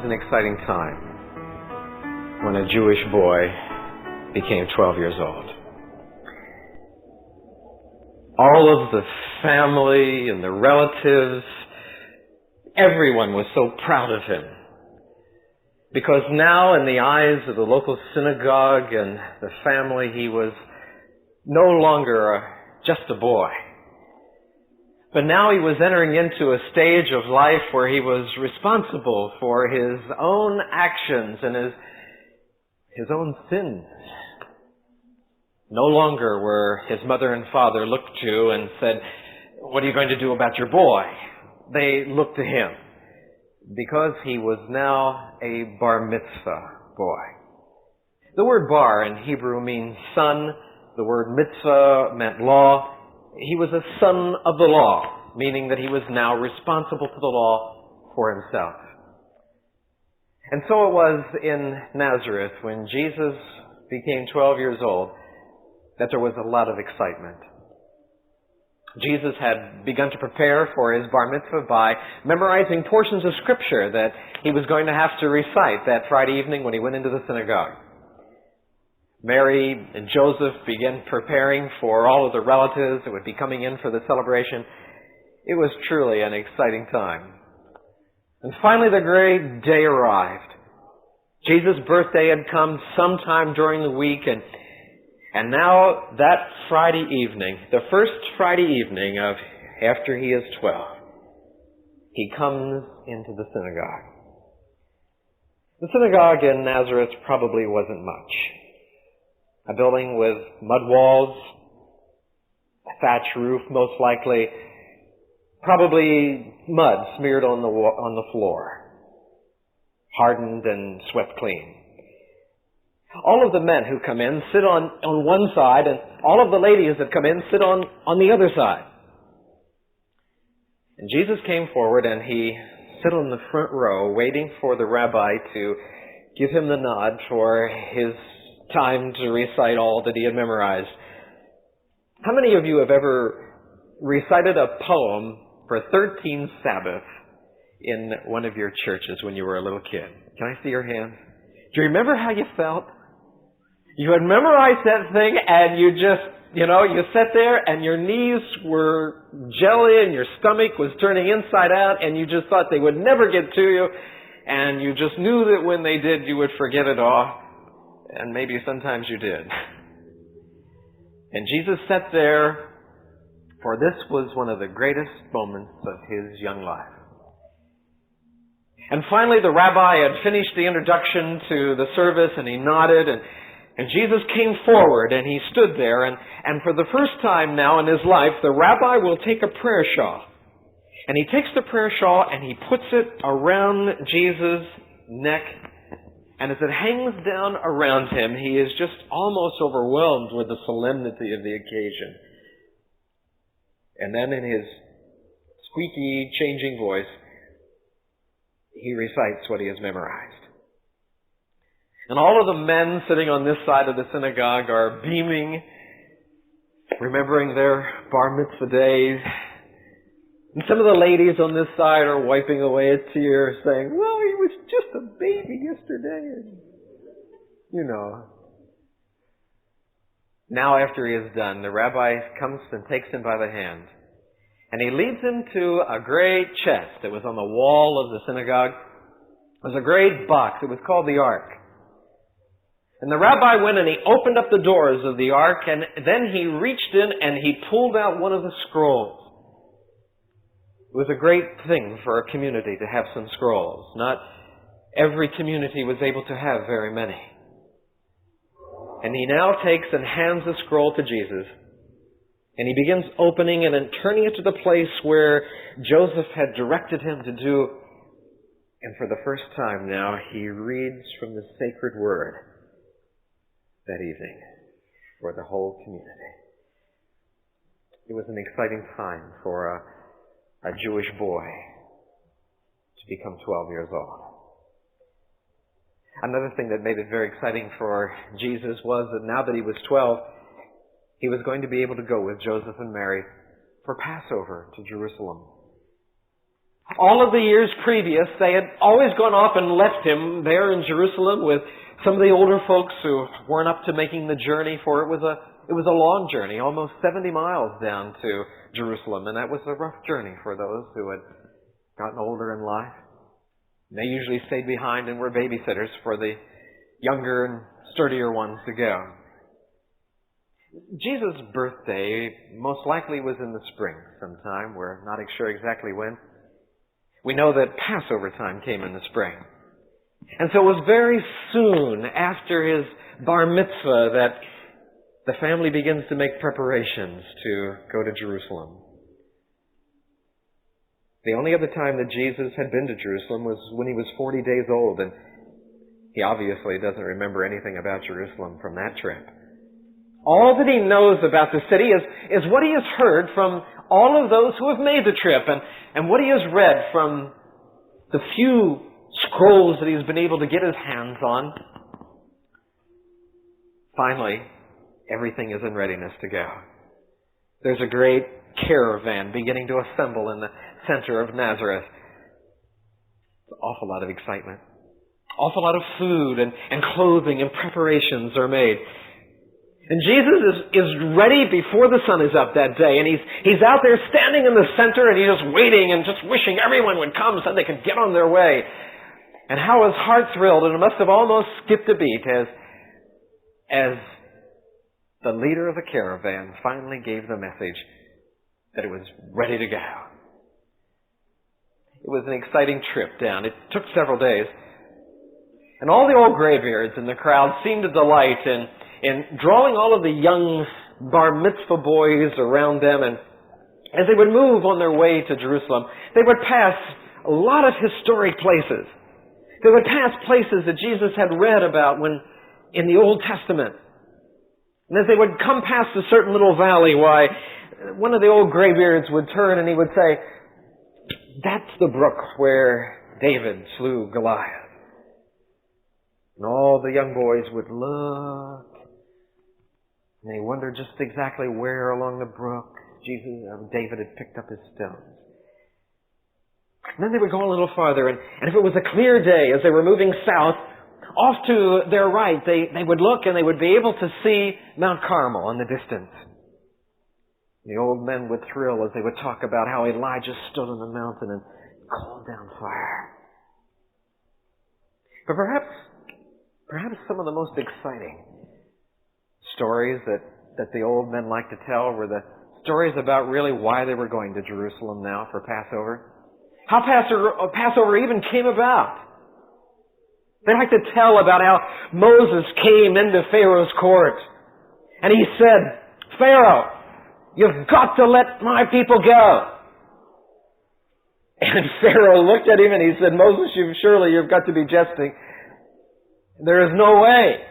an exciting time when a Jewish boy became 12 years old. All of the family and the relatives, everyone was so proud of him. Because now, in the eyes of the local synagogue and the family, he was no longer just a boy. But now he was entering into a stage of life where he was responsible for his own actions and his own sins. No longer were his mother and father looked to and said, "What are you going to do about your boy?" They looked to him because he was now a Bar Mitzvah boy. The word bar in Hebrew means son. The word mitzvah meant law. He was a son of the law, meaning that he was now responsible to the law for himself. And so it was in Nazareth when Jesus became 12 years old that there was a lot of excitement. Jesus had begun to prepare for his bar mitzvah by memorizing portions of Scripture that he was going to have to recite that Friday evening when he went into the synagogue. Mary and Joseph began preparing for all of the relatives that would be coming in for the celebration. It was truly an exciting time. And finally the great day arrived. Jesus' birthday had come sometime during the week, and now that Friday evening, the first Friday evening of after he is 12, he comes into the synagogue. The synagogue in Nazareth probably wasn't much. A building with mud walls, a thatch roof most likely, probably mud smeared on the floor, hardened and swept clean. All of the men who come in sit on one side, and all of the ladies that come in sit on the other side. And Jesus came forward and he sat on the front row waiting for the rabbi to give him the nod for his time to recite all that he had memorized. How many of you have ever recited a poem for 13 Sabbaths in one of your churches when you were a little kid? Can I see your hands? Do you remember how you felt? You had memorized that thing and you just, you sat there and your knees were jelly and your stomach was turning inside out and you just thought they would never get to you, and you just knew that when they did you would forget it all. And maybe sometimes you did. And Jesus sat there, for this was one of the greatest moments of his young life. And finally the rabbi had finished the introduction to the service and he nodded, and Jesus came forward and he stood there, and for the first time now in his life, the rabbi will take a prayer shawl. And he takes the prayer shawl and he puts it around Jesus' neck. And as it hangs down around him, he is just almost overwhelmed with the solemnity of the occasion. And then in his squeaky, changing voice, he recites what he has memorized. And all of the men sitting on this side of the synagogue are beaming, remembering their bar mitzvah days. And some of the ladies on this side are wiping away a tear, saying, "Well, he was just a baby yesterday." Now after he is done, the rabbi comes and takes him by the hand. And he leads him to a great chest that was on the wall of the synagogue. It was a great box. It was called the Ark. And the rabbi went and he opened up the doors of the Ark, and then he reached in and he pulled out one of the scrolls. It was a great thing for a community to have some scrolls. Not every community was able to have very many. And he now takes and hands the scroll to Jesus. And he begins opening it and turning it to the place where Joseph had directed him to do. And for the first time now, he reads from the sacred word that evening for the whole community. It was an exciting time for a Jewish boy to become 12 years old. Another thing that made it very exciting for Jesus was that now that he was 12, he was going to be able to go with Joseph and Mary for Passover to Jerusalem. All of the years previous, they had always gone off and left him there in Jerusalem with some of the older folks who weren't up to making the journey, for it was a long journey, almost 70 miles down to Jerusalem, and that was a rough journey for those who had gotten older in life. They usually stayed behind and were babysitters for the younger and sturdier ones to go. Jesus' birthday most likely was in the spring sometime. We're not sure exactly when. We know that Passover time came in the spring. And so it was very soon after his Bar Mitzvah that the family begins to make preparations to go to Jerusalem. The only other time that Jesus had been to Jerusalem was when he was 40 days old, and he obviously doesn't remember anything about Jerusalem from that trip. All that he knows about the city is what he has heard from all of those who have made the trip, and what he has read from the few scrolls that he's been able to get his hands on. Finally, everything is in readiness to go. There's a great caravan beginning to assemble in the center of Nazareth. It's an awful lot of excitement. Awful lot of food and clothing and preparations are made. And Jesus is ready before the sun is up that day, and he's out there standing in the center, and he's just waiting and just wishing everyone would come so they could get on their way. And how his heart thrilled, and it must have almost skipped a beat as the leader of the caravan finally gave the message that it was ready to go. It was an exciting trip down. It took several days. And all the old graybeards in the crowd seemed to delight in drawing all of the young Bar Mitzvah boys around them. And as they would move on their way to Jerusalem, they would pass a lot of historic places. They would pass places that Jesus had read about in the Old Testament. And as they would come past a certain little valley, why, one of the old graybeards would turn and he would say, "That's the brook where David slew Goliath." And all the young boys would look, and they wondered just exactly where along the brook David had picked up his stones. And then they would go a little farther, and if it was a clear day, as they were moving south, off to their right, they would look and they would be able to see Mount Carmel in the distance. The old men would thrill as they would talk about how Elijah stood on the mountain and called down fire. But perhaps some of the most exciting stories that the old men liked to tell were the stories about really why they were going to Jerusalem now for Passover. How Passover even came about. They like to tell about how Moses came into Pharaoh's court and he said, "Pharaoh, you've got to let my people go." And Pharaoh looked at him and he said, "Moses, you've got to be jesting. There is no way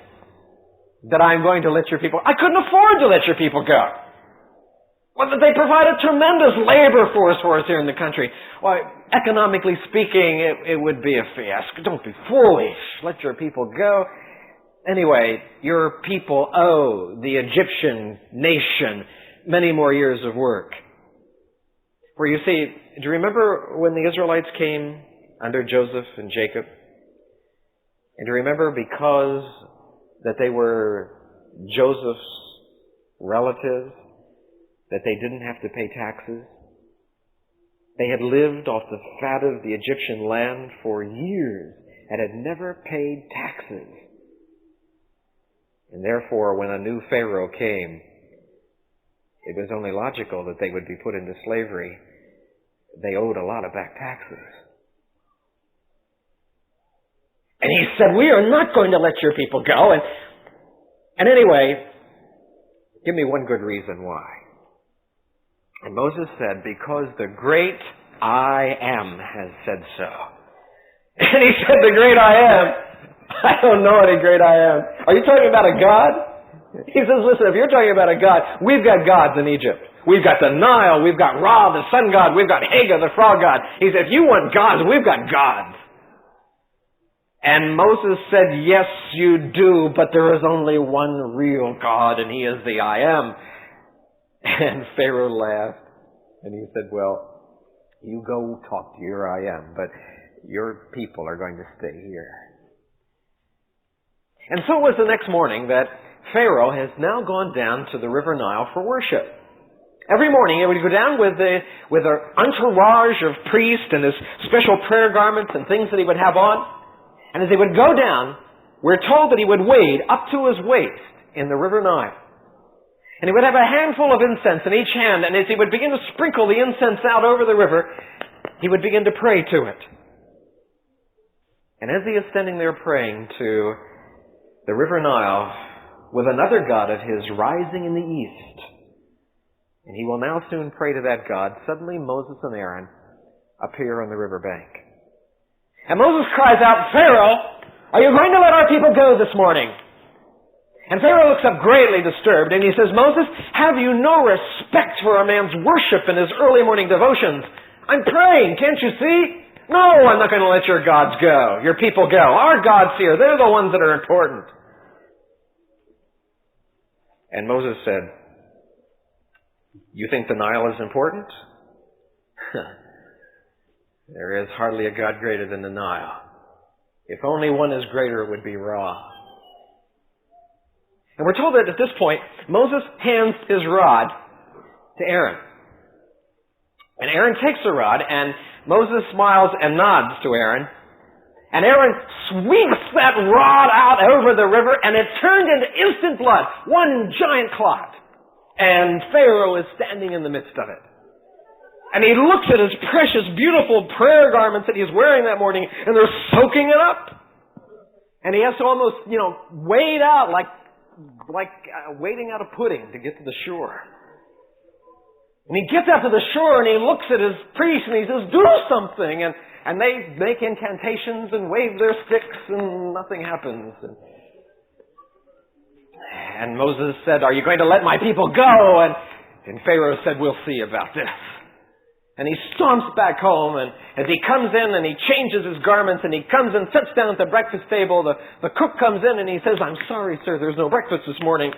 that I'm going to let your people..." I couldn't afford to let your people go. Well, they provide a tremendous labor force for us here in the country. Why, economically speaking, it would be a fiasco. Don't be foolish. Let your people go. Anyway, your people owe the Egyptian nation many more years of work. For you see, do you remember when the Israelites came under Joseph and Jacob? And do you remember, because that they were Joseph's relatives, that they didn't have to pay taxes? They had lived off the fat of the Egyptian land for years and had never paid taxes. And therefore, when a new Pharaoh came, it was only logical that they would be put into slavery. They owed a lot of back taxes. And he said, "We are not going to let your people go." And anyway, give me one good reason why. And Moses said, "Because the great I Am has said so." And he said, "The great I Am? I don't know any great I Am." Are you talking about a God? He says, "Listen, if you're talking about a God, we've got gods in Egypt. We've got the Nile, we've got Ra, the sun god, we've got Hagar, the frog god." He said, "If you want gods, we've got gods." And Moses said, "Yes, you do, but there is only one real God, and he is the I Am." And Pharaoh laughed, and he said, "Well, You go talk to your I am, but your people are going to stay here. And so it was the next morning that Pharaoh has now gone down to the River Nile for worship. Every morning he would go down with an entourage of priests and his special prayer garments and things that he would have on. And as he would go down, we're told that he would wade up to his waist in the River Nile. And he would have a handful of incense in each hand, and as he would begin to sprinkle the incense out over the river, he would begin to pray to it. And as he is standing there praying to the River Nile, with another god of his rising in the east, and he will now soon pray to that god, suddenly Moses and Aaron appear on the riverbank. And Moses cries out, "Pharaoh, are you going to let our people go this morning?" And Pharaoh looks up greatly disturbed, and he says, "Moses, have you no respect for a man's worship in his early morning devotions? I'm praying, can't you see? No, I'm not going to let your gods go, your people go. Our gods here, they're the ones that are important." And Moses said, "You think the Nile is important? There is hardly a god greater than the Nile. If only one is greater, it would be Ra." And we're told that at this point, Moses hands his rod to Aaron. And Aaron takes the rod, and Moses smiles and nods to Aaron. And Aaron sweeps that rod out over the river, and it turned into instant blood, one giant clot. And Pharaoh is standing in the midst of it. And he looks at his precious, beautiful prayer garments that he's wearing that morning, and they're soaking it up. And he has to almost, wade out like wading out a pudding to get to the shore. And he gets out to the shore and he looks at his priest and he says, "Do something!" And they make incantations and wave their sticks and nothing happens. And Moses said, "Are you going to let my people go?" And Pharaoh said, "We'll see about this." And he stomps back home, and as he comes in and he changes his garments and he comes and sits down at the breakfast table, the cook comes in and he says, "I'm sorry, sir, there's no breakfast this morning."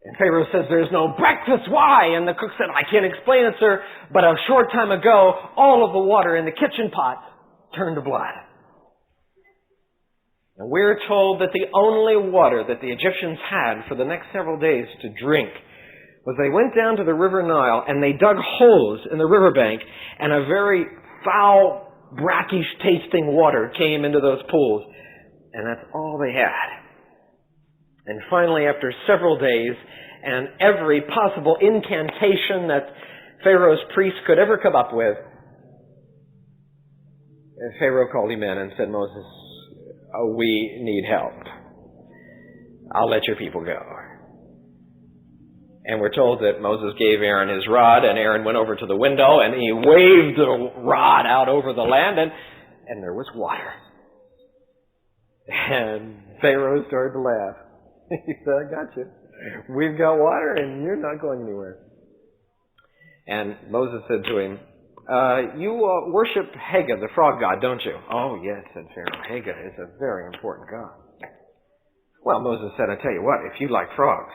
And Pharaoh says, "There's no breakfast, why?" And the cook said, "I can't explain it, sir, but a short time ago, all of the water in the kitchen pot turned to blood." And we're told that the only water that the Egyptians had for the next several days to drink was they went down to the River Nile and they dug holes in the riverbank, and a very foul, brackish tasting water came into those pools. And that's all they had. And finally, after several days, and every possible incantation that Pharaoh's priests could ever come up with, Pharaoh called him in and said, "Moses, we need help. I'll let your people go." And we're told that Moses gave Aaron his rod, and Aaron went over to the window, and he waved the rod out over the land, and there was water. And Pharaoh started to laugh. He said, "I got you. We've got water, and you're not going anywhere." And Moses said to him, "You worship Haga, the frog god, don't you?" "Oh, yes," said Pharaoh. "Haga is a very important god." "Well," Moses said, "I tell you what, if you like frogs,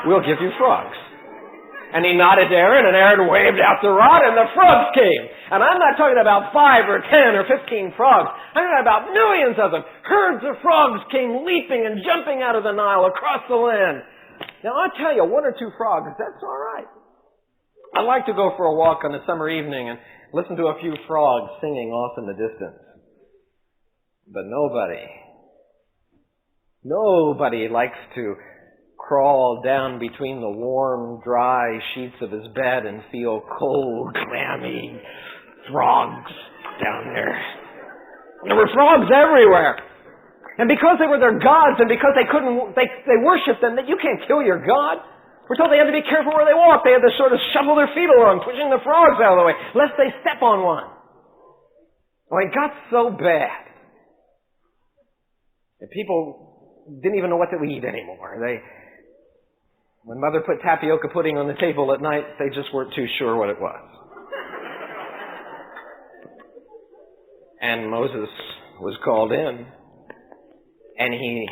we'll give you frogs." And he nodded to Aaron, and Aaron waved out the rod, and the frogs came. And I'm not talking about 5 or 10 or 15 frogs. I'm talking about millions of them. Herds of frogs came leaping and jumping out of the Nile across the land. Now, I'll tell you, 1 or 2 frogs, that's all right. I like to go for a walk on a summer evening and listen to a few frogs singing off in the distance. But nobody likes to crawl down between the warm, dry sheets of his bed and feel cold, clammy frogs down there. There were frogs everywhere. And because they were their gods, and because they worshipped them, that you can't kill your god. We're told they had to be careful where they walked. They had to sort of shovel their feet along, pushing the frogs out of the way, lest they step on one. Well, it got so bad that people didn't even know what to eat anymore. When Mother put tapioca pudding on the table at night, they just weren't too sure what it was. And Moses was called in, and he,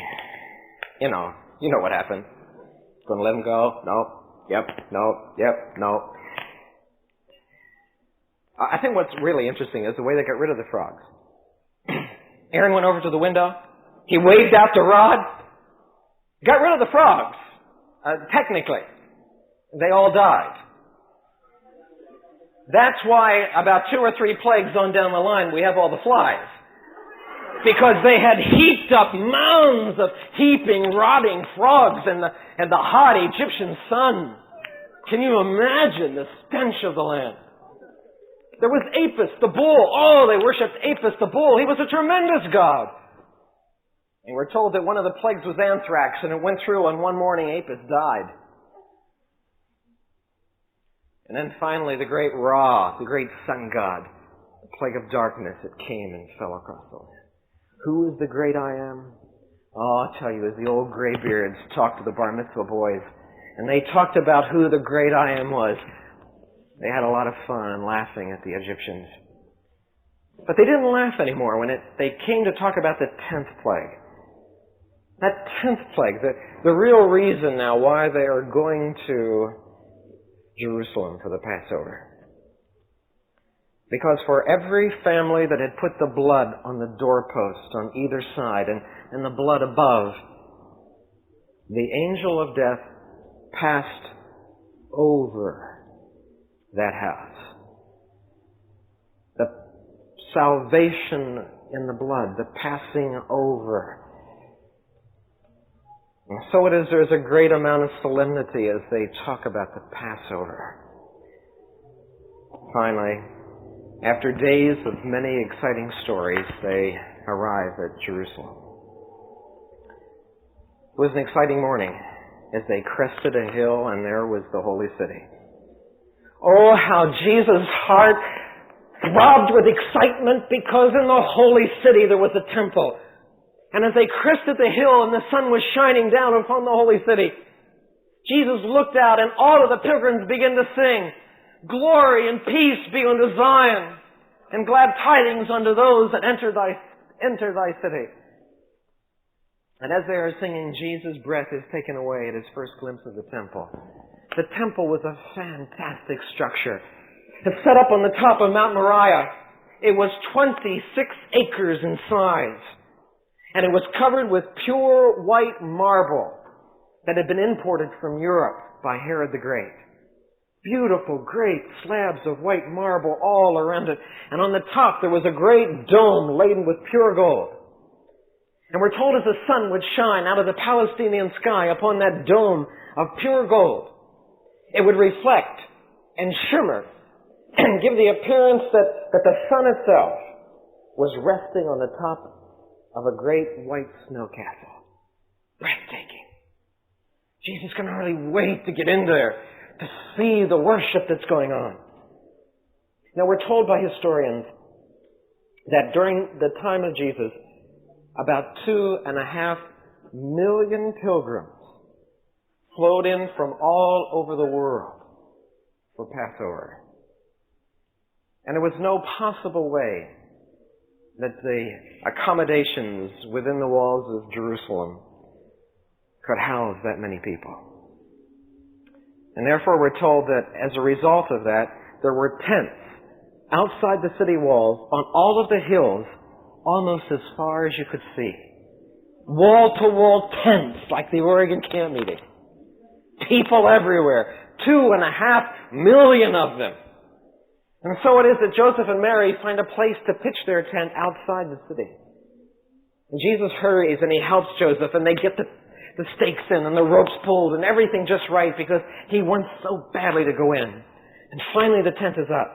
you know what happened. Going to let him go? No. Yep. No. Yep. No. I think what's really interesting is the way they got rid of the frogs. Aaron went over to the window. He waved out the rod. Got rid of the frogs. Technically. They all died. That's why about 2 or 3 plagues on down the line we have all the flies. Because they had heaped up mounds of heaping, rotting frogs in the hot Egyptian sun. Can you imagine the stench of the land? There was Apis, the bull. Oh, they worshipped Apis, the bull. He was a tremendous god. And we're told that one of the plagues was anthrax, and it went through, and one morning Apis died. And then finally the great Ra, the great sun god, the plague of darkness, it came and fell across the land. Who is the great I am? Oh, I'll tell you, as the old graybeards talked to the Bar Mitzvah boys, and they talked about who the great I am was, they had a lot of fun laughing at the Egyptians. But they didn't laugh anymore when they came to talk about the 10th plague. That 10th plague, the real reason now why they are going to Jerusalem for the Passover. Because for every family that had put the blood on the doorpost on either side and the blood above, the angel of death passed over that house. The salvation in the blood, the passing over. And so it is, there's a great amount of solemnity as they talk about the Passover. Finally, after days of many exciting stories, they arrive at Jerusalem. It was an exciting morning as they crested a hill, and there was the holy city. Oh, how Jesus' heart throbbed with excitement because in the holy city there was a temple. And as they crested the hill and the sun was shining down upon the holy city, Jesus looked out and all of the pilgrims began to sing, "Glory and peace be unto Zion, and glad tidings unto those that enter thy city." And as they are singing, Jesus' breath is taken away at his first glimpse of the temple. The temple was a fantastic structure. It's set up on the top of Mount Moriah. It was 26 acres in size. And it was covered with pure white marble that had been imported from Europe by Herod the Great. Beautiful, great slabs of white marble all around it. And on the top there was a great dome laden with pure gold. And we're told as the sun would shine out of the Palestinian sky upon that dome of pure gold, it would reflect and shimmer and give the appearance that the sun itself was resting on the top of a great white snow castle. Breathtaking. Jesus can hardly wait to get in there to see the worship that's going on. Now we're told by historians that during the time of Jesus, about 2.5 million pilgrims flowed in from all over the world for Passover. And there was no possible way that the accommodations within the walls of Jerusalem could house that many people. And therefore we're told that as a result of that, there were tents outside the city walls on all of the hills almost as far as you could see. Wall-to-wall tents like the Oregon camp meeting. People everywhere. 2.5 million of them. And so it is that Joseph and Mary find a place to pitch their tent outside the city. And Jesus hurries and he helps Joseph, and they get the stakes in and the ropes pulled and everything just right because he wants so badly to go in. And finally the tent is up.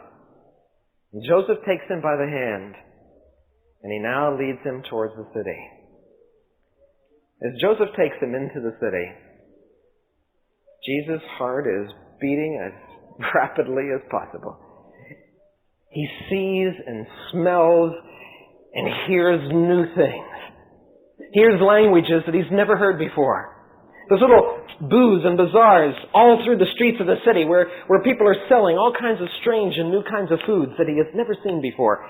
And Joseph takes him by the hand and he now leads him towards the city. As Joseph takes him into the city, Jesus' heart is beating as rapidly as possible. He sees and smells and hears new things. Hears languages that he's never heard before. There's little booths and bazaars all through the streets of the city where people are selling all kinds of strange and new kinds of foods that he has never seen before.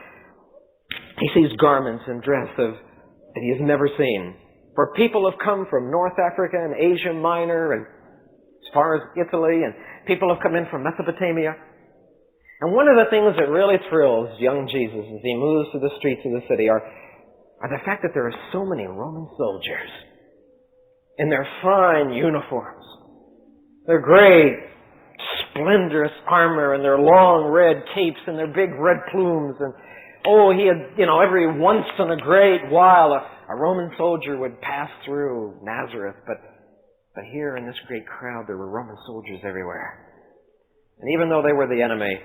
He sees garments and dress that he has never seen. For people have come from North Africa and Asia Minor and as far as Italy, and people have come in from Mesopotamia. And one of the things that really thrills young Jesus as he moves through the streets of the city are the fact that there are so many Roman soldiers in their fine uniforms, their great, splendorous armor and their long red capes and their big red plumes. And he had, every once in a great while a Roman soldier would pass through Nazareth, but here in this great crowd there were Roman soldiers everywhere. And even though they were the enemy,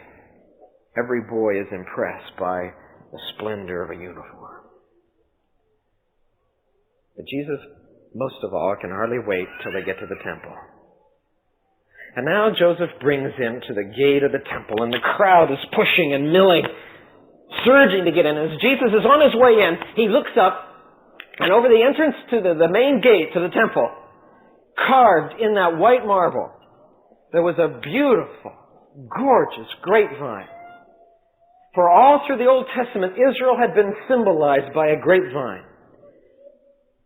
every boy is impressed by the splendor of a uniform. But Jesus, most of all, can hardly wait till they get to the temple. And now Joseph brings him to the gate of the temple, and the crowd is pushing and milling, surging to get in. As Jesus is on his way in, he looks up, and over the entrance to the main gate to the temple, carved in that white marble, there was a beautiful, gorgeous grapevine. For all through the Old Testament, Israel had been symbolized by a grapevine.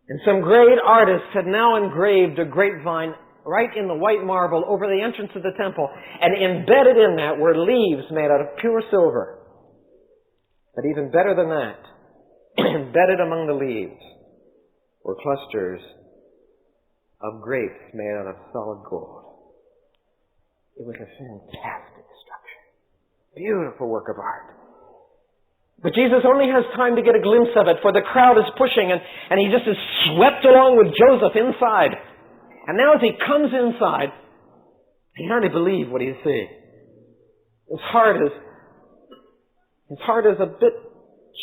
And some great artists had now engraved a grapevine right in the white marble over the entrance of the temple. And embedded in that were leaves made out of pure silver. But even better than that, embedded among the leaves were clusters of grapes made out of solid gold. It was a fantastic structure. Beautiful work of art. But Jesus only has time to get a glimpse of it, for the crowd is pushing, and he just is swept along with Joseph inside. And now as he comes inside, he can hardly believe what he's seeing. His heart is a bit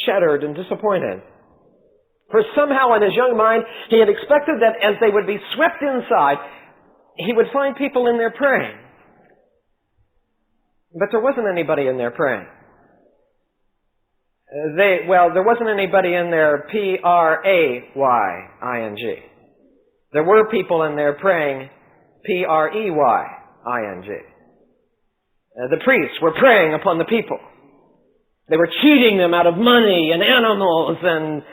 shattered and disappointed. For somehow in his young mind, he had expected that as they would be swept inside, he would find people in there praying. But there wasn't anybody in there praying. There wasn't anybody in there P-R-A-Y-I-N-G. There were people in there praying P-R-E-Y-I-N-G. The priests were preying upon the people. They were cheating them out of money and animals, and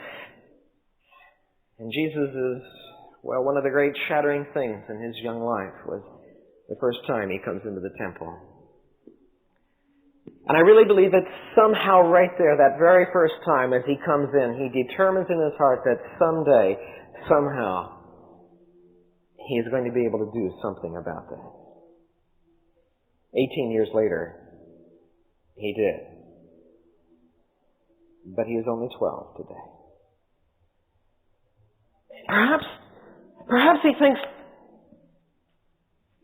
Jesus is, one of the great shattering things in his young life was the first time he comes into the temple. And I really believe that somehow right there, that very first time as he comes in, he determines in his heart that someday, somehow, he is going to be able to do something about that. 18 years later, he did. But he is only 12 today. Perhaps he thinks,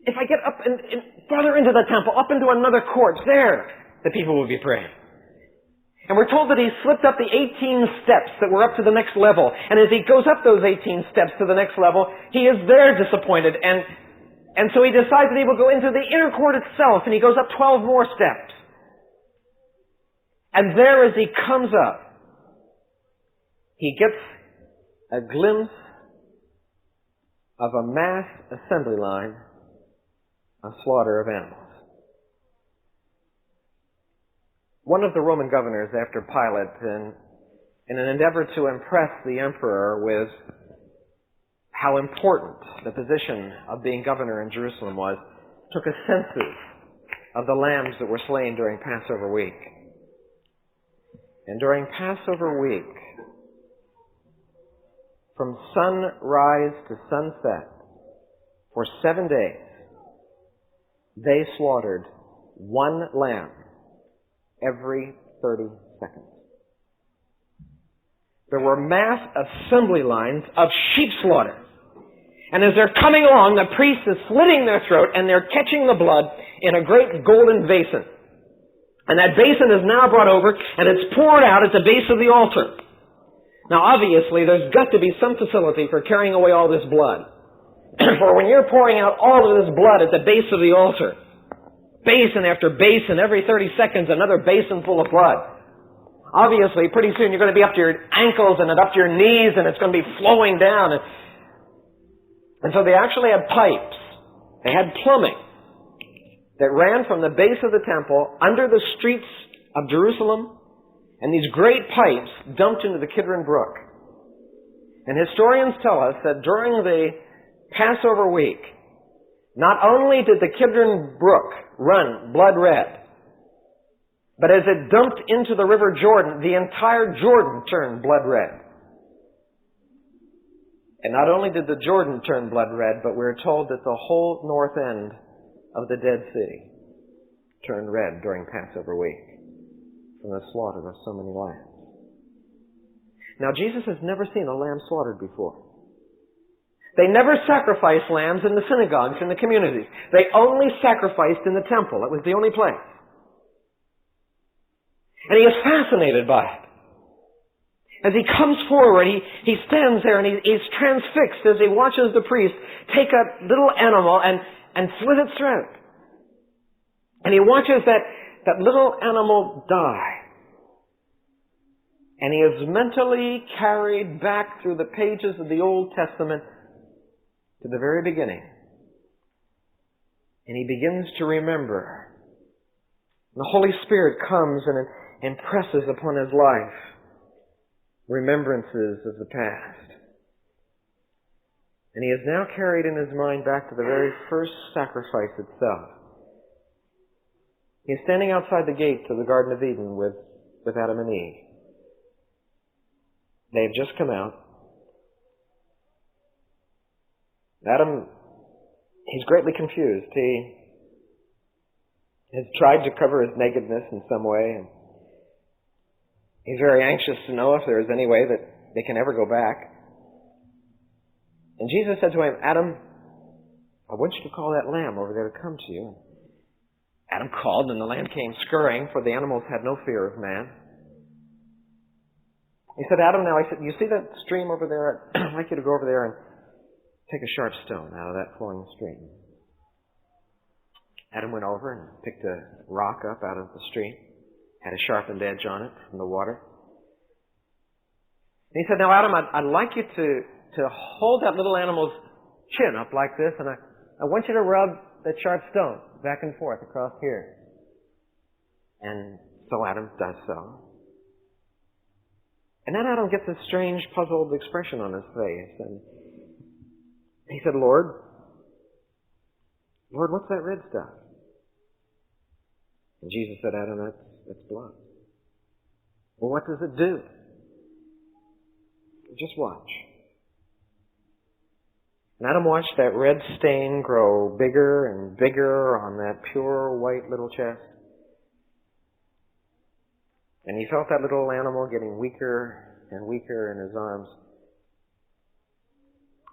if I get up and further into the temple, up into another court, there, the people will be praying. And we're told that he slipped up the 18 steps that were up to the next level. And as he goes up those 18 steps to the next level, he is there disappointed. And so he decides that he will go into the inner court itself, and he goes up 12 more steps. And there as he comes up, he gets a glimpse of a mass assembly line, a slaughter of animals. One of the Roman governors after Pilate, in an endeavor to impress the emperor with how important the position of being governor in Jerusalem was, took a census of the lambs that were slain during Passover week. And during Passover week, from sunrise to sunset, for 7 days, they slaughtered one lamb every 30 seconds. There were mass assembly lines of sheep slaughter. And as they're coming along, the priest is slitting their throat, and they're catching the blood in a great golden basin. And that basin is now brought over, and it's poured out at the base of the altar. Now, obviously, there's got to be some facility for carrying away all this blood. For when you're pouring out all of this blood at the base of the altar, basin after basin, every 30 seconds, another basin full of blood. Obviously, pretty soon you're going to be up to your ankles and up to your knees, and it's going to be flowing down. And so they actually had pipes. They had plumbing that ran from the base of the temple under the streets of Jerusalem, and these great pipes dumped into the Kidron Brook. And historians tell us that during the Passover week, not only did the Kidron Brook run blood red, But as it dumped into the river Jordan, the entire Jordan turned blood red. And not only did the Jordan turn blood red, but we're told that the whole north end of the Dead Sea turned red during Passover week from the slaughter of so many lambs. Now, Jesus has never seen a lamb slaughtered before. They never sacrificed lambs in the synagogues, in the communities. They only sacrificed in the temple. It was the only place. And he is fascinated by it. As he comes forward, he stands there and he's transfixed as he watches the priest take a little animal and slit its throat. And he watches that little animal die. And he is mentally carried back through the pages of the Old Testament to the very beginning. And he begins to remember. And the Holy Spirit comes and impresses upon his life remembrances of the past. And he is now carried in his mind back to the very first sacrifice itself. He is standing outside the gates of the Garden of Eden with Adam and Eve. They have just come out. Adam, he's greatly confused. He has tried to cover his nakedness in some way, and he's very anxious to know if there is any way that they can ever go back. And Jesus said to him, Adam, I want you to call that lamb over there to come to you. Adam called, and the lamb came scurrying, for the animals had no fear of man. He said, Adam, now, you see that stream over there? I'd like you to go over there and take a sharp stone out of that flowing stream. Adam went over and picked a rock up out of the stream, had a sharpened edge on it from the water. And he said, now, Adam, I'd like you to hold that little animal's chin up like this, and I want you to rub that sharp stone back and forth across here. And so Adam does so. And then Adam gets a strange, puzzled expression on his face. And he said, Lord, what's that red stuff? And Jesus said, Adam, that's blood. Well, what does it do? Just watch. And Adam watched that red stain grow bigger and bigger on that pure white little chest. And he felt that little animal getting weaker and weaker in his arms.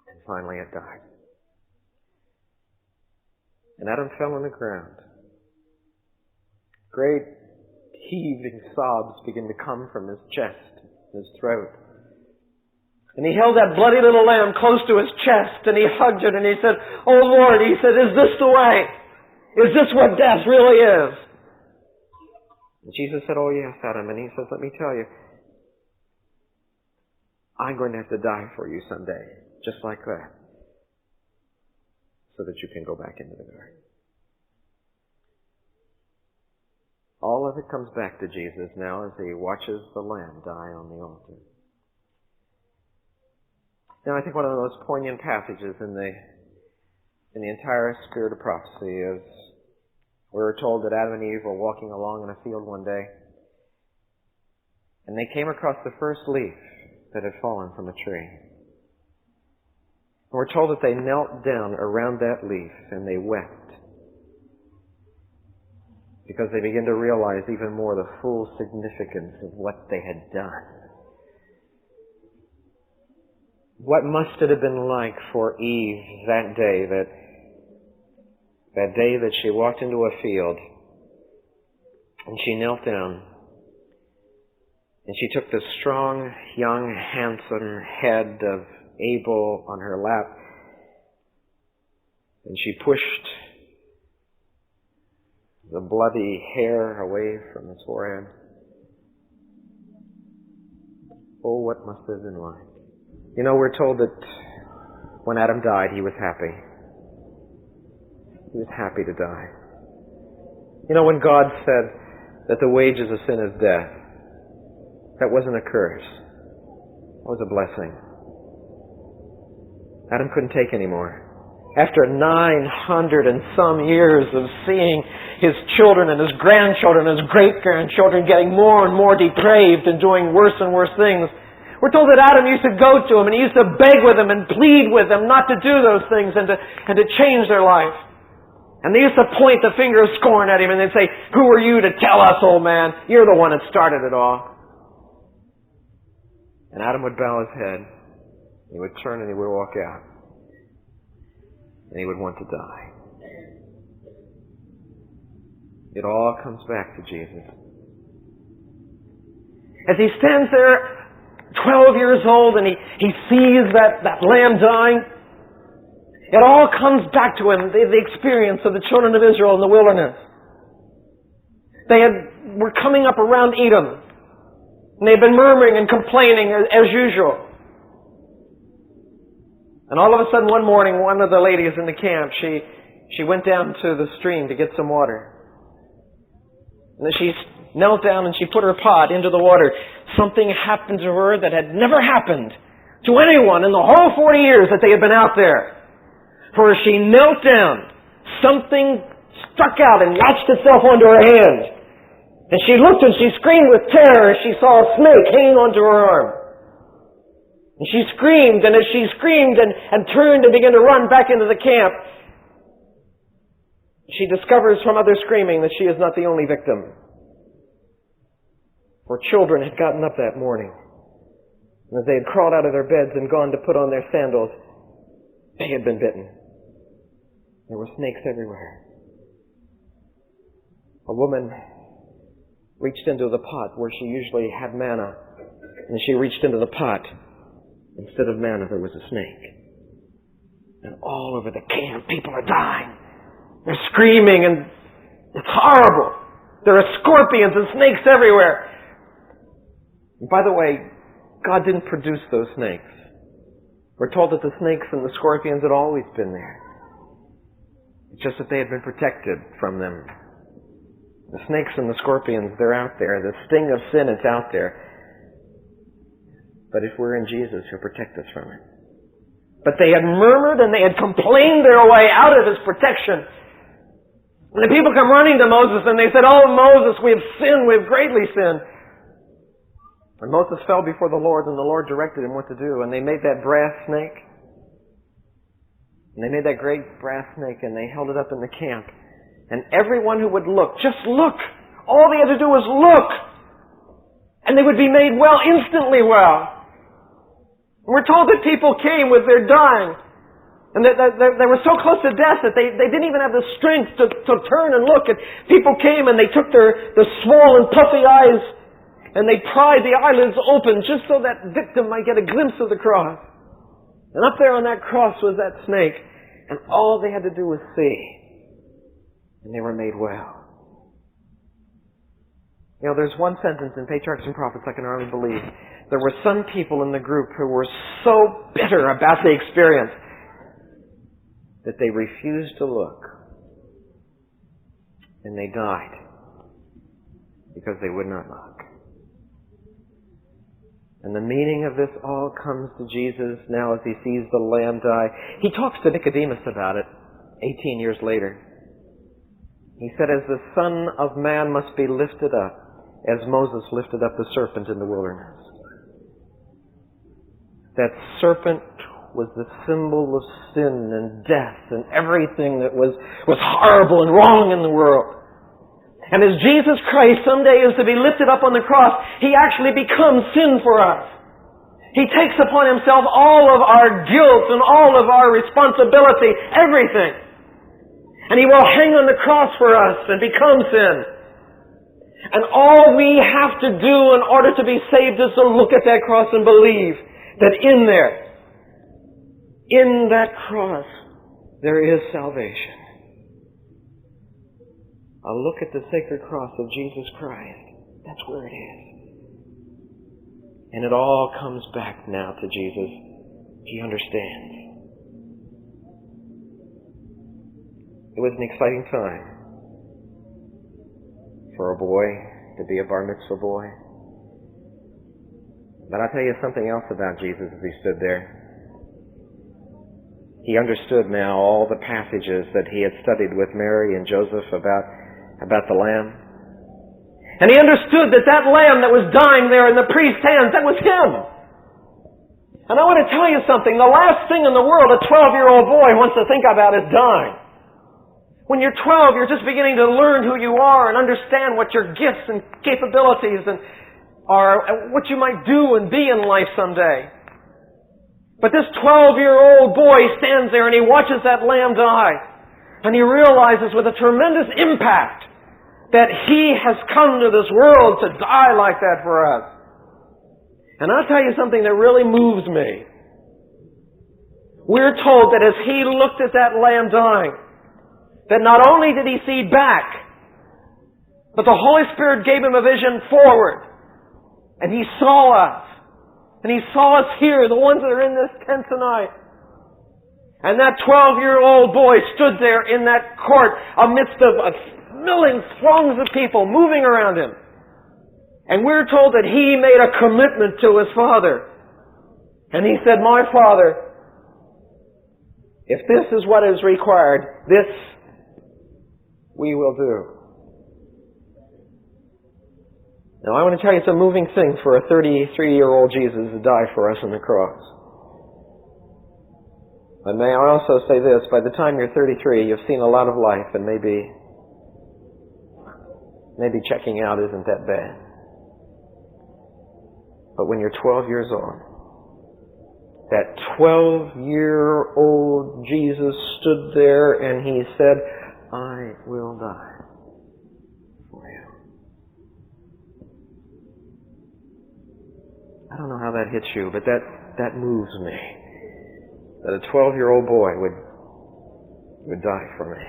And finally it died. And Adam fell on the ground. Great heaving sobs began to come from his chest, his throat. And he held that bloody little lamb close to his chest, and he hugged it, and he said, Oh Lord, he said, is this the way? Is this what death really is? And Jesus said, oh yes, Adam. And he says, let me tell you, I'm going to have to die for you someday, just like that, so that you can go back into the garden. All of it comes back to Jesus now as he watches the lamb die on the altar. Now, I think one of the most poignant passages in the entire spirit of prophecy is we're told that Adam and Eve were walking along in a field one day, and they came across the first leaf that had fallen from a tree. And we're told that they knelt down around that leaf and they wept, because they began to realize even more the full significance of what they had done. What must it have been like for Eve that day that she walked into a field and she knelt down and she took the strong, young, handsome head of Abel on her lap and she pushed the bloody hair away from his forehead. Oh, what must it have been like? You know, we're told that when Adam died, he was happy. He was happy to die. You know, when God said that the wages of sin is death, that wasn't a curse. That was a blessing. Adam couldn't take any more. After 900 and some years of seeing his children and his grandchildren and his great-grandchildren getting more and more depraved and doing worse and worse things. We're told that Adam used to go to him and he used to beg with them and plead with them not to do those things and to change their life. And they used to point the finger of scorn at him and they'd say, "Who are you to tell us, old man? You're the one that started it all." And Adam would bow his head. He would turn and he would walk out. And he would want to die. It all comes back to Jesus. As he stands there, 12 years old, and he sees that lamb dying, it all comes back to him, the experience of the children of Israel in the wilderness. They were coming up around Edom, and they'd been murmuring and complaining as usual. And all of a sudden one morning, one of the ladies in the camp, she went down to the stream to get some water. And as she knelt down and she put her pot into the water, something happened to her that had never happened to anyone in the whole 40 years that they had been out there. For as she knelt down, something stuck out and latched itself onto her hand. And she looked and she screamed with terror as she saw a snake hanging onto her arm. And she screamed, and as she screamed and turned and began to run back into the camp, she discovers from other screaming that she is not the only victim. For children had gotten up that morning, and as they had crawled out of their beds and gone to put on their sandals, they had been bitten. There were snakes everywhere. A woman reached into the pot where she usually had manna, and she reached into the pot. Instead of manna, there was a snake. And all over the camp, people are dying. They're screaming, and it's horrible. There are scorpions and snakes everywhere. And by the way, God didn't produce those snakes. We're told that the snakes and the scorpions had always been there. It's just that they had been protected from them. The snakes and the scorpions, they're out there. The sting of sin is out there. But if we're in Jesus, He'll protect us from it. But they had murmured and they had complained their way out of His protection. And the people come running to Moses and they said, "Oh, Moses, we have sinned, we have greatly sinned." And Moses fell before the Lord, and the Lord directed him what to do. And they made that brass snake. And they made that great brass snake, and they held it up in the camp. And everyone who would look, just look. All they had to do was look. And they would be made well, instantly well. We're told that people came with their dying. And they were so close to death that they didn't even have the strength to turn and look. And people came and they took their swollen, puffy eyes and they pried the eyelids open just so that victim might get a glimpse of the cross. And up there on that cross was that snake. And all they had to do was see. And they were made well. You know, there's one sentence in Patriarchs and Prophets I can hardly believe. There were some people in the group who were so bitter about the experience that they refused to look. And they died because they would not look. And the meaning of this all comes to Jesus now as He sees the Lamb die. He talks to Nicodemus about it 18 years later. He said, "As the Son of Man must be lifted up, as Moses lifted up the serpent in the wilderness." That serpent was the symbol of sin and death and everything that was horrible and wrong in the world. And as Jesus Christ someday is to be lifted up on the cross, He actually becomes sin for us. He takes upon Himself all of our guilt and all of our responsibility, everything. And He will hang on the cross for us and become sin. And all we have to do in order to be saved is to look at that cross and believe that in there, in that cross, there is salvation. A look at the sacred cross of Jesus Christ. That's where it is. And it all comes back now to Jesus. He understands. It was an exciting time for a boy to be a Bar Mitzvah boy. But I'll tell you something else about Jesus as He stood there. He understood now all the passages that he had studied with Mary and Joseph about about the lamb. And he understood that that lamb that was dying there in the priest's hands, that was him. And I want to tell you something. The last thing in the world a 12-year-old boy wants to think about is dying. When you're 12, you're just beginning to learn who you are and understand what your gifts and capabilities are, and what you might do and be in life someday. But this 12-year-old boy stands there and he watches that lamb die. And he realizes with a tremendous impact that he has come to this world to die like that for us. And I'll tell you something that really moves me. We're told that as he looked at that lamb dying, that not only did he see back, but the Holy Spirit gave him a vision forward. And he saw us. And he saw us here, the ones that are in this tent tonight. And that 12-year-old boy stood there in that court amidst of milling throngs of people moving around him. And we're told that he made a commitment to his Father. And he said, "My Father, if this is what is required, this we will do." Now, I want to tell you it's a moving thing for a 33-year-old Jesus to die for us on the cross. But may I also say this, by the time you're 33, you've seen a lot of life, and maybe checking out isn't that bad. But when you're 12 years old, that 12-year-old Jesus stood there and he said, "I will die for you." I don't know how that hits you, but that moves me. That a 12-year-old boy would die for me.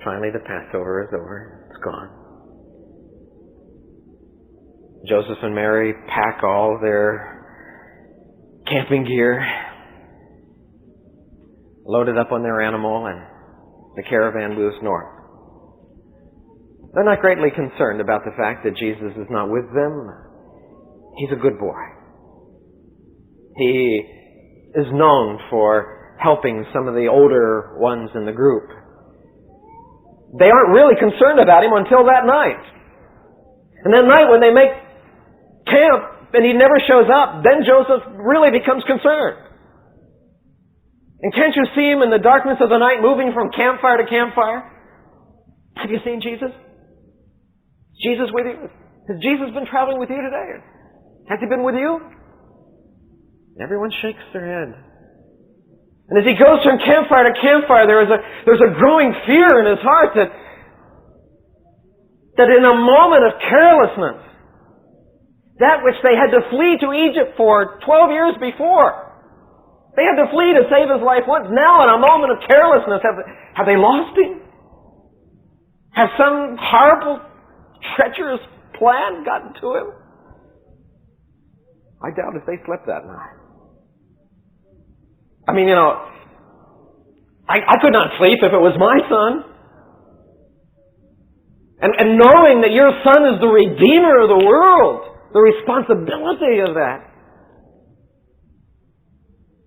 Finally, the Passover is over. It's gone. Joseph and Mary pack all their camping gear, load it up on their animal, and the caravan moves north. They're not greatly concerned about the fact that Jesus is not with them. He's a good boy. He is known for helping some of the older ones in the group. They aren't really concerned about him until that night. And that night when they make camp and he never shows up, then Joseph really becomes concerned. And can't you see him in the darkness of the night moving from campfire to campfire? Have you seen Jesus? Is Jesus with you? Has Jesus been traveling with you today? Has he been with you? Everyone shakes their head. And as he goes from campfire to campfire, there's a growing fear in his heart that in a moment of carelessness, that which they had to flee to Egypt for 12 years before, they had to flee to save his life once. Now in a moment of carelessness, have they lost him? Has some horrible, treacherous plan gotten to him? I doubt if they slept that night. I mean, I could not sleep if it was my son. And knowing that your son is the Redeemer of the world, the responsibility of that.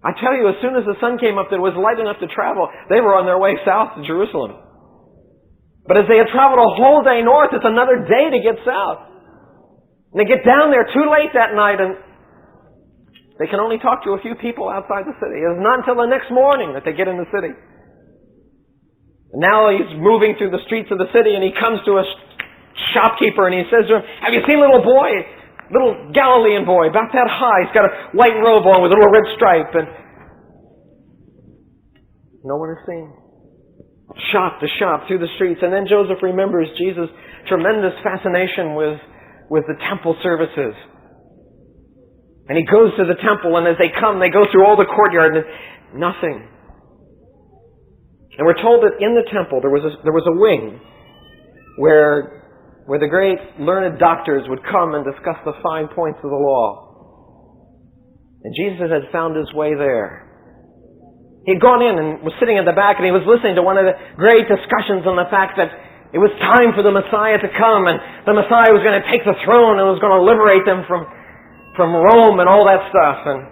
I tell you, as soon as the sun came up that it was light enough to travel, they were on their way south to Jerusalem. But as they had traveled a whole day north, it's another day to get south. And they get down there too late that night, and they can only talk to a few people outside the city. It's not until the next morning that they get in the city. And now he's moving through the streets of the city, and he comes to a shopkeeper, and he says to him, "Have you seen a little boy, little Galilean boy, about that high? He's got a white robe on with a little red stripe." And no one is seen. Shop to shop through the streets. And then Joseph remembers Jesus' tremendous fascination with the temple services. And he goes to the temple, and as they come, they go through all the courtyard, and nothing. And we're told that in the temple there was a wing where the great learned doctors would come and discuss the fine points of the law. And Jesus had found his way there. He'd gone in and was sitting at the back, and he was listening to one of the great discussions on the fact that it was time for the Messiah to come, and the Messiah was going to take the throne and was going to liberate them from Rome and all that stuff. And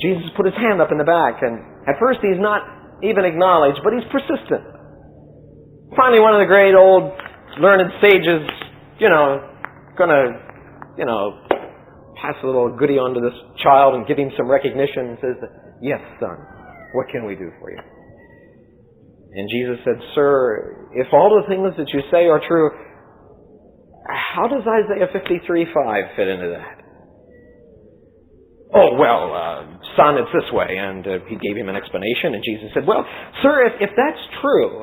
Jesus put his hand up in the back, and at first he's not even acknowledged, but he's persistent. Finally, one of the great old learned sages, gonna, pass a little goodie on to this child and give him some recognition and says, "Yes, son, what can we do for you?" And Jesus said, "Sir, if all the things that you say are true, how does Isaiah 53:5 fit into that?" "Oh, well, son, it's this way." And he gave him an explanation, and Jesus said, "Well, sir, if that's true,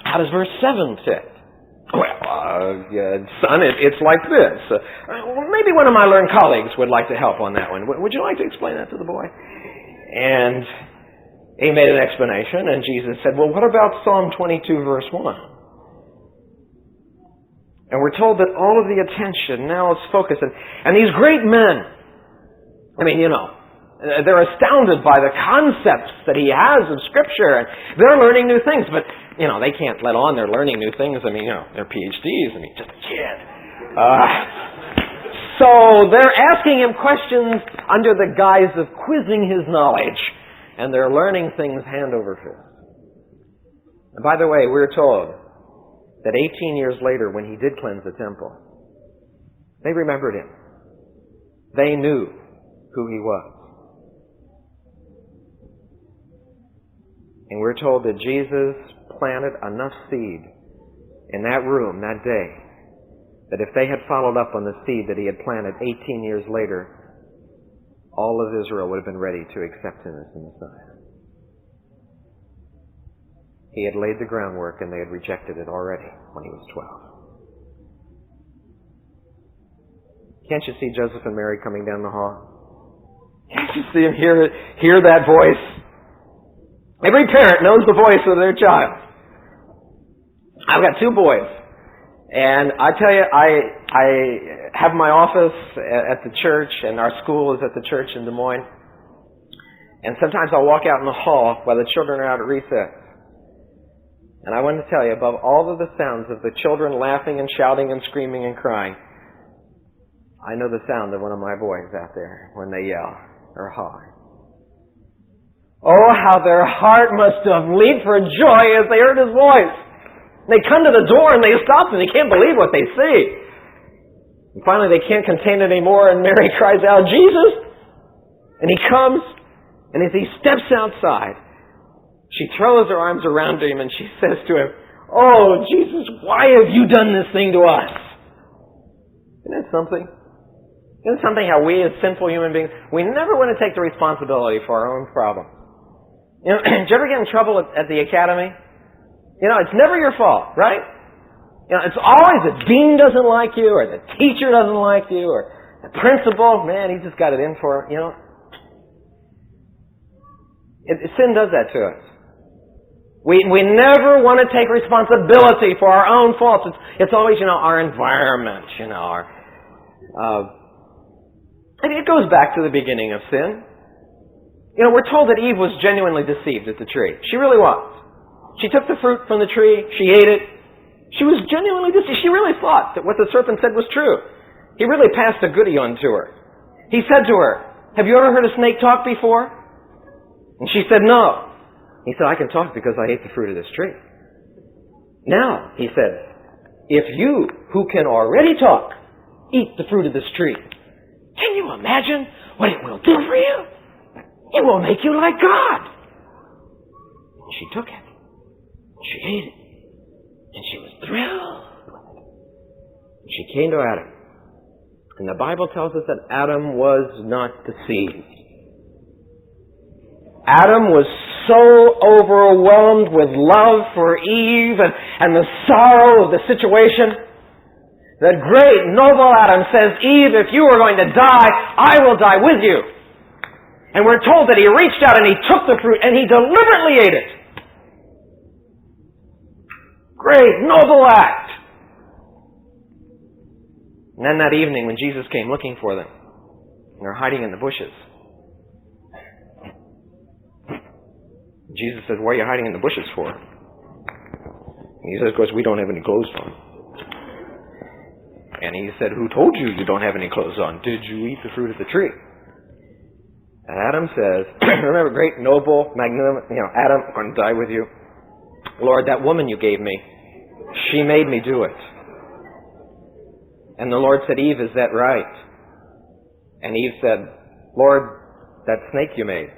how does verse 7 fit?" "Well, son, it's like this. Maybe one of my learned colleagues would like to help on that one. Would you like to explain that to the boy?" And he made an explanation, and Jesus said, "Well, what about Psalm 22, verse 1? And we're told that all of the attention now is focused. And these great men, they're astounded by the concepts that he has of Scripture, and they're learning new things. But, they can't let on they're learning new things. They're PhDs. Just a kid. So they're asking him questions under the guise of quizzing his knowledge. And they're learning things hand over fist. And by the way, we're told that 18 years later, when he did cleanse the temple, they remembered him. They knew who he was. And we're told that Jesus planted enough seed in that room that day that if they had followed up on the seed that he had planted 18 years later, all of Israel would have been ready to accept him as the Messiah. He had laid the groundwork and they had rejected it already when he was 12. Can't you see Joseph and Mary coming down the hall? Can't you see him hear that voice? Every parent knows the voice of their child. I've got 2 boys. And I tell you, I have my office at the church, and our school is at the church in Des Moines. And sometimes I'll walk out in the hall while the children are out at recess. And I want to tell you, above all of the sounds of the children laughing and shouting and screaming and crying, I know the sound of one of my boys out there when they yell or holler. Oh, how their heart must have leaped for joy as they heard his voice. They come to the door and they stop and they can't believe what they see. And finally they can't contain it anymore and Mary cries out, "Jesus!" And he comes, and as he steps outside, she throws her arms around him and she says to him, "Oh, Jesus, why have you done this thing to us?" Isn't that something? Isn't it something how we as sinful human beings, we never want to take the responsibility for our own problems. Did you ever get in trouble at the academy? It's never your fault, right? It's always the dean doesn't like you, or the teacher doesn't like you, or the principal, man, he just got it in for him, Sin does that to us. We never want to take responsibility for our own faults. It's always, our environment, and it goes back to the beginning of sin. We're told that Eve was genuinely deceived at the tree. She really was. She took the fruit from the tree. She ate it. She was genuinely deceived. She really thought that what the serpent said was true. He really passed a goodie on to her. He said to her, "Have you ever heard a snake talk before?" And she said, "No." He said, "I can talk because I ate the fruit of this tree." "Now," he said, "if you, who can already talk, eat the fruit of this tree, can you imagine what it will do for you? It will make you like God." She took it. She ate it. And she was thrilled with it. She came to Adam. And the Bible tells us that Adam was not deceived. Adam was so overwhelmed with love for Eve and the sorrow of the situation that great, noble Adam says, "Eve, if you are going to die, I will die with you." And we're told that he reached out and he took the fruit and he deliberately ate it. Great, noble act. And then that evening when Jesus came looking for them, and they're hiding in the bushes, Jesus said, "What are you hiding in the bushes for?" And he says, "Because we don't have any clothes on." And he said, "Who told you you don't have any clothes on? Did you eat the fruit of the tree?" And Adam says, remember, great, noble, magnanimous, Adam, I'm going to die with you. Lord, that woman you gave me, she made me do it. And the Lord said, Eve, is that right? And Eve said, Lord, that snake you made,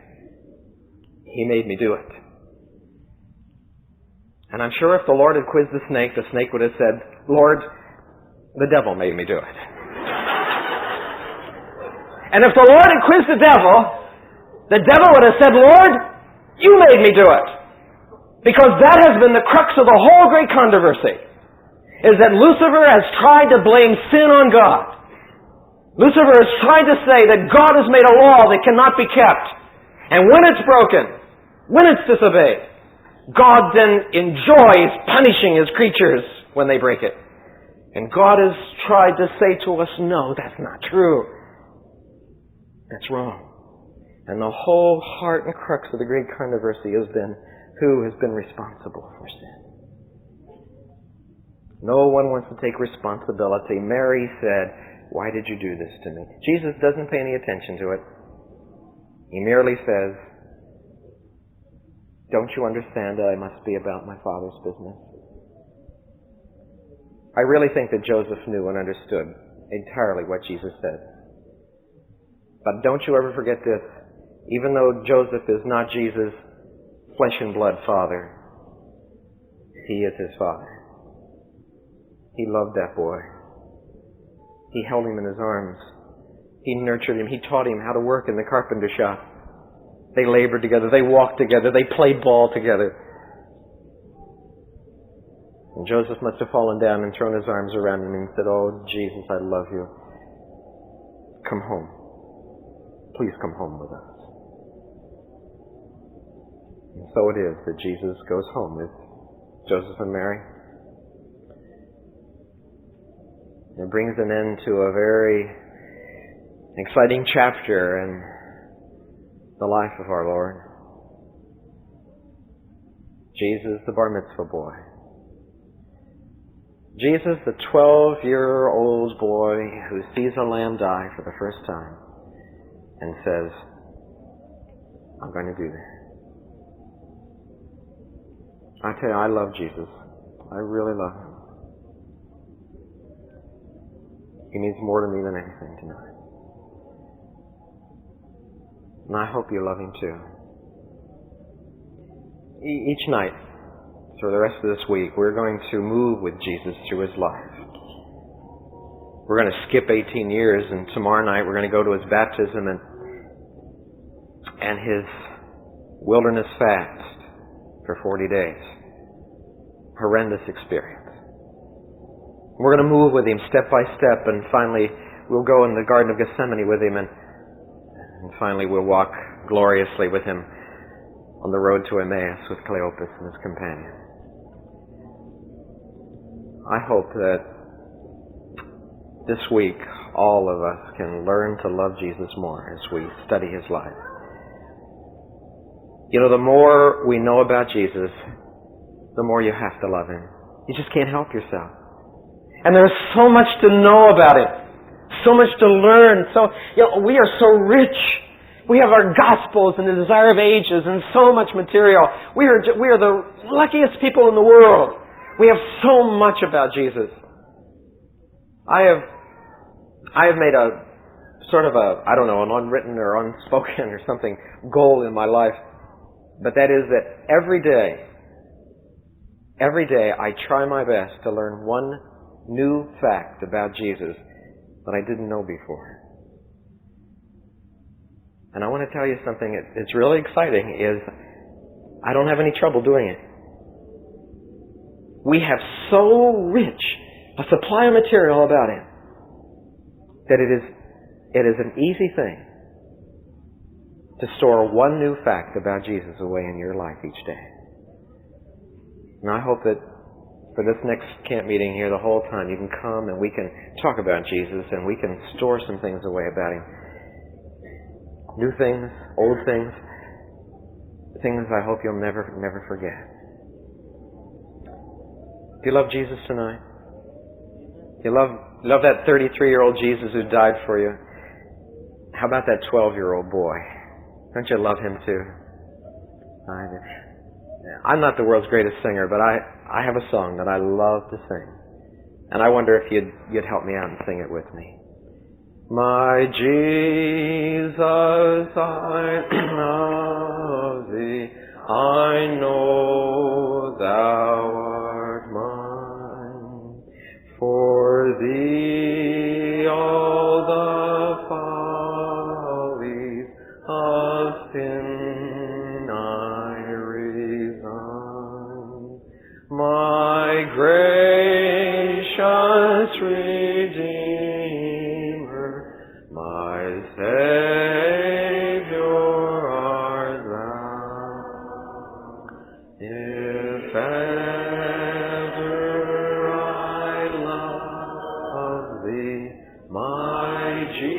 he made me do it. And I'm sure if the Lord had quizzed the snake would have said, Lord, the devil made me do it. And if the Lord had quizzed the devil would have said, Lord, you made me do it. Because that has been the crux of the whole great controversy, is that Lucifer has tried to blame sin on God. Lucifer has tried to say that God has made a law that cannot be kept. And when it's broken, when it's disobeyed, God then enjoys punishing His creatures when they break it. And God has tried to say to us, no, that's not true. That's wrong. And the whole heart and crux of the great controversy has been, who has been responsible for sin? No one wants to take responsibility. Mary said, why did you do this to me? Jesus doesn't pay any attention to it. He merely says, don't you understand that I must be about my Father's business? I really think that Joseph knew and understood entirely what Jesus said. But don't you ever forget this. Even though Joseph is not Jesus' flesh and blood father, he is his father. He loved that boy. He held him in his arms. He nurtured him. He taught him how to work in the carpenter shop. They labored together. They walked together. They played ball together. And Joseph must have fallen down and thrown his arms around him and said, oh, Jesus, I love you. Come home. Please come home with us. And so it is that Jesus goes home with Joseph and Mary. It brings an end to a very exciting chapter in the life of our Lord. Jesus, the Bar Mitzvah boy. Jesus, the 12-year-old boy who sees a lamb die for the first time and says, I'm going to do that. I tell you, I love Jesus. I really love Him. He means more to me than anything tonight. And I hope you love Him too. Each night, for the rest of this week, we're going to move with Jesus through His life. We're going to skip 18 years, and tomorrow night we're going to go to His baptism and His wilderness fast for 40 days. Horrendous experience. We're going to move with Him step by step, and finally we'll go in the Garden of Gethsemane with Him, and finally we'll walk gloriously with Him on the road to Emmaus with Cleopas and his companion. I hope that this week all of us can learn to love Jesus more as we study His life. You know, the more we know about Jesus, the more you have to love Him. You just can't help yourself. And there's so much to know about Him, so much to learn. So, we are so rich. We have our Gospels and the Desire of Ages and so much material. We are the luckiest people in the world. We have so much about Jesus. I have made a sort of an unwritten or unspoken or something goal in my life. But that is that every day I try my best to learn one new fact about Jesus that I didn't know before. And I want to tell you something that's really exciting is I don't have any trouble doing it. We have so rich a supply of material about Him that it is an easy thing to store one new fact about Jesus away in your life each day. And I hope that for this next camp meeting here, the whole time, you can come and we can talk about Jesus and we can store some things away about Him. New things, old things, things I hope you'll never forget. Do you love Jesus tonight? You love that 33-year-old Jesus who died for you? How about that 12-year-old boy? Don't you love him too? I'm not the world's greatest singer, but I have a song that I love to sing. And I wonder if you'd help me out and sing it with me. My Jesus, I love thee. I know thou art mine. For thee all the follies of sin I resign. My gracious Redeemer, my Savior art thou. If ever I love thee, my Jesus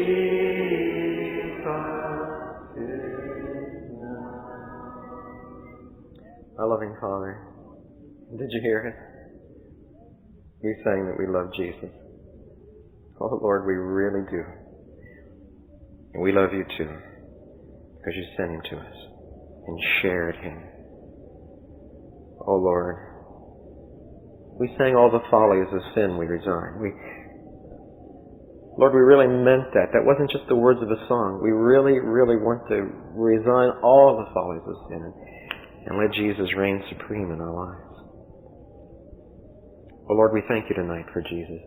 is now. Our loving Father, did you hear it? We sang that we love Jesus. Oh Lord, we really do. And we love you too, because you sent him to us and shared him. Oh Lord, we sang all the follies of sin we resign. Lord, we really meant that. That wasn't just the words of a song. We really, really want to resign all the follies of sin and let Jesus reign supreme in our lives. Oh Lord, we thank you tonight for Jesus.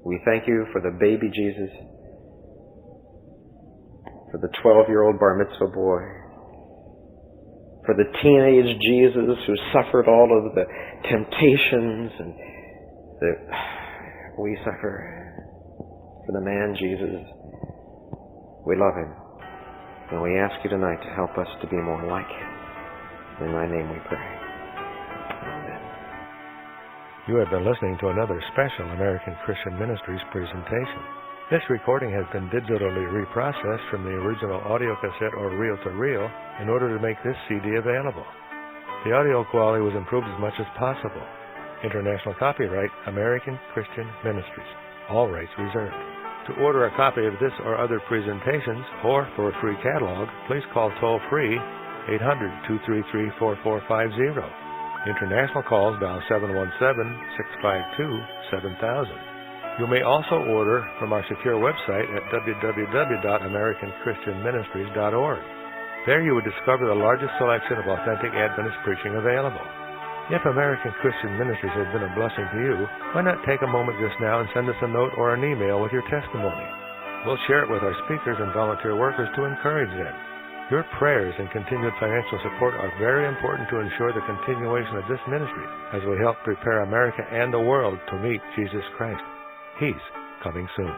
We thank you for the baby Jesus, for the 12-year-old Bar Mitzvah boy, for the teenage Jesus who suffered all of the temptations and we suffer. For the man Jesus, we love him. And we ask you tonight to help us to be more like him. In thy name we pray. You have been listening to another special American Christian Ministries presentation. This recording has been digitally reprocessed from the original audio cassette or reel-to-reel in order to make this CD available. The audio quality was improved as much as possible. International copyright, American Christian Ministries. All rights reserved. To order a copy of this or other presentations, or for a free catalog, please call toll-free 800-233-4450. International calls dial 717-652-7000. You may also order from our secure website at www.americanchristianministries.org. There you would discover the largest selection of authentic Adventist preaching available. If American Christian Ministries has been a blessing to you, why not take a moment just now and send us a note or an email with your testimony? We'll share it with our speakers and volunteer workers to encourage them. Your prayers and continued financial support are very important to ensure the continuation of this ministry as we help prepare America and the world to meet Jesus Christ. He's coming soon.